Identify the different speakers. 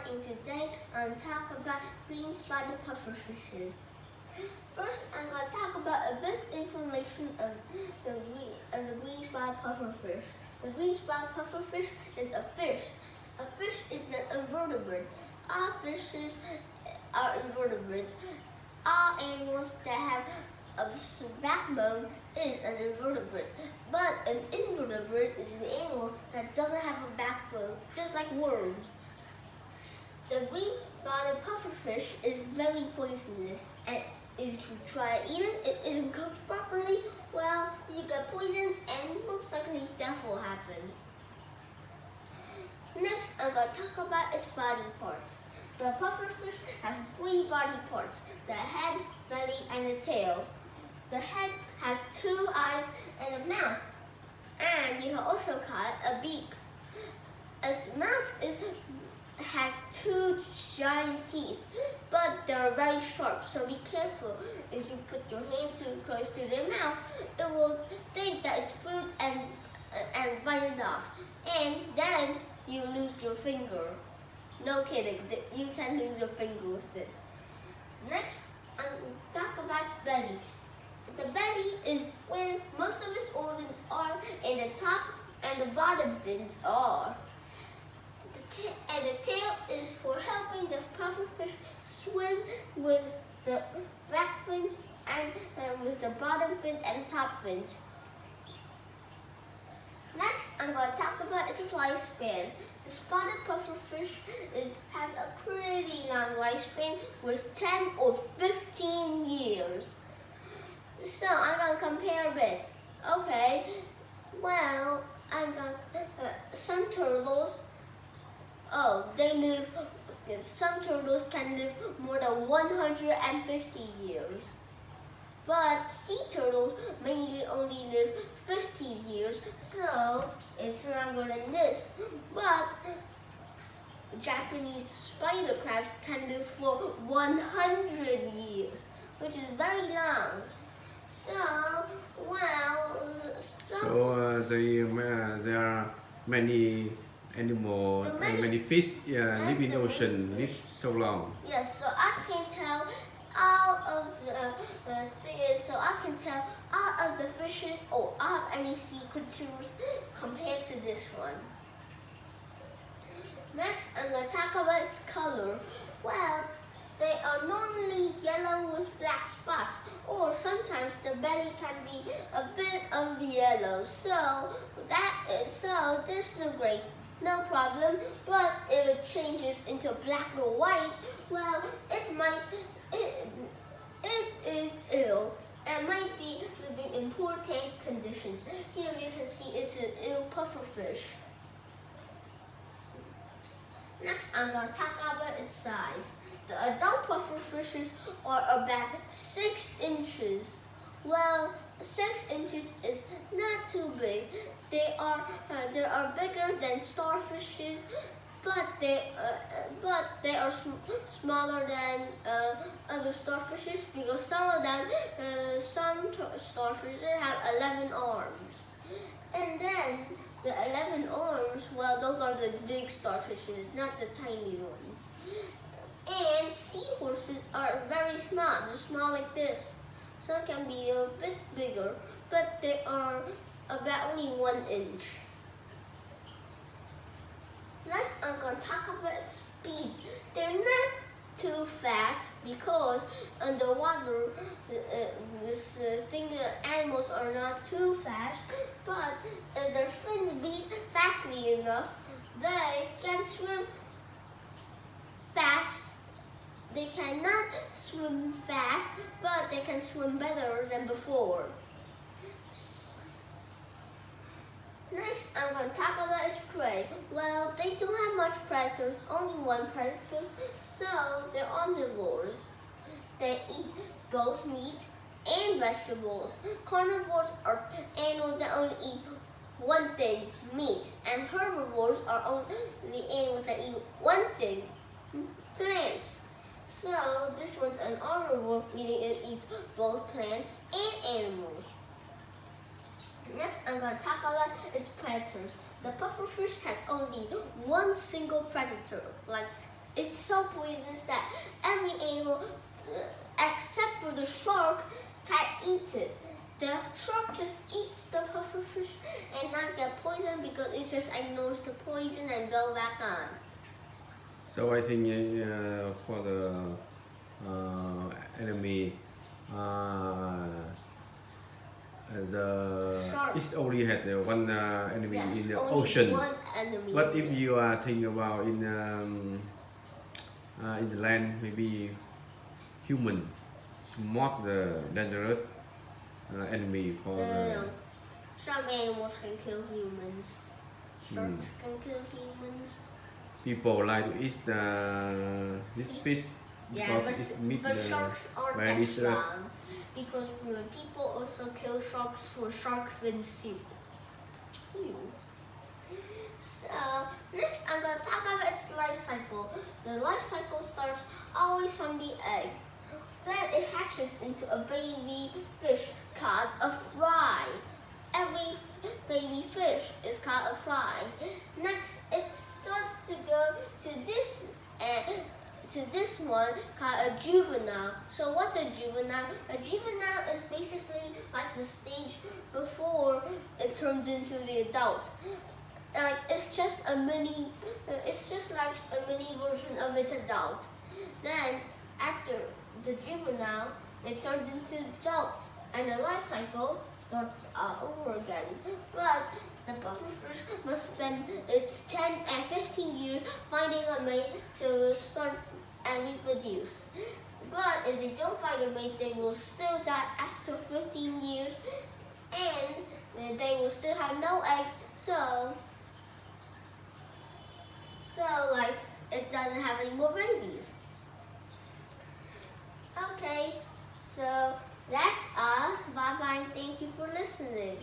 Speaker 1: and today I'm talk about green-spotted pufferfishes. First, I'm going to talk about a bit information of the green-spotted pufferfish. The green-spotted pufferfish is a fish. A fish is an invertebrate. All fishes are invertebrates. All animals that have a backbone is an invertebrate. But an invertebrate is an animal that doesn't have a backbone, just like worms. The green-spotted pufferfish is very poisonous, and if you try to eat it isn't cooked properly, well, you get poisoned and most likely death will happen. Next, I'm going to talk about its body parts. The pufferfish has 3 body parts: the head, belly, and the tail. The head has 2 eyes and a mouth, and you can also call it a beak. Its mouth has 2 giant teeth, but they're very sharp, so be careful. If you put your hand too close to their mouth, it will think that it's food and bite it off, and then you lose your finger. No kidding, you can lose your finger with it. Next, talk about the belly. The belly is where most of its organs are, and the top and the bottom fins are. And the tail is for helping the pufferfish swim with the back fins and with the bottom fins and top fins. Next, I'm going to talk about its lifespan. The spotted pufferfish has a pretty long lifespan with 10 or 15 years. So I'm going to compare it. Okay, well, some turtles, some turtles can live more than 150 years. But sea turtles mainly only live 50 years, so it's longer than this. But Japanese spider crabs can live for 100 years, which is very long.
Speaker 2: There are many animals and many fish live in the ocean, live so long.
Speaker 1: Yes, so I can tell all of the fishes or all of any sea creatures compared to this one. Next, I'm going to talk about its color. Well, they are normally yellow with black spots, or sometimes the belly can be a bit of yellow. So they're still great, no problem. But if it changes into black or white, well, it is ill and might be living in poor tank conditions. Here you can see it's an ill pufferfish. Next, I'm going to talk about its size. The adult pufferfishes are about 6 inches. Well, 6 inches is not too big. They are bigger than starfishes, but they are smaller than other starfishes because some starfishes have 11 arms. And then the 11 arms, well, those are the big starfishes, not the tiny ones. And seahorses are very small. They're small like this. Some can be a bit bigger, but they are about only 1 inch. Next, I'm going to talk about speed. They're not too fast because underwater, animals are not too fast. But if their fins beat fastly enough, they can swim fast. They cannot swim fast, but they can swim better than before. Next, I'm going to talk about its prey. Well, they don't have much predators, only one predator, so they're omnivores. They eat both meat and vegetables. Carnivores are animals that only eat one thing, meat, and herbivores are only animals that eat one thing, plants. So this one's an omnivore, meaning it eats both plants and animals. Next, I'm going to talk about its predators. The pufferfish has only one single predator, like it's so poisonous that every animal except for the shark can eat it. The shark just eats the pufferfish and not get poisoned because it just ignores the poison and go back on.
Speaker 2: So I think for the enemy,
Speaker 1: Shark.
Speaker 2: it only had one enemy
Speaker 1: Yes,
Speaker 2: in the
Speaker 1: only
Speaker 2: ocean.
Speaker 1: one enemy.
Speaker 2: But if you are thinking about in the land, maybe human is more the dangerous enemy for
Speaker 1: No. Some animals can kill humans. Sharks can kill humans.
Speaker 2: people like to eat this fish
Speaker 1: Yeah,
Speaker 2: because it meat
Speaker 1: but sharks aren't
Speaker 2: very
Speaker 1: that
Speaker 2: dangerous.
Speaker 1: strong because people also kill sharks for shark fin soup. Ew. So next I'm gonna talk about its life cycle. The life cycle starts always from the egg. Then it hatches into a baby fish called a fry. Every baby fish is called a fry. Next, it starts to go to this one called a juvenile. So what's a juvenile? A juvenile is basically like the stage before it turns into the adult. Like it's just like a mini version of its adult. Then after the juvenile, it turns into adult, and the life cycle starts all over again. But the pufferfish must spend its 10 and 15 years finding a mate to start and reproduce. But if they don't find a mate, they will still die after 15 years, and they will still have no eggs. So like it doesn't have any more babies. Okay, so that's all. Bye bye. Thank you for listening.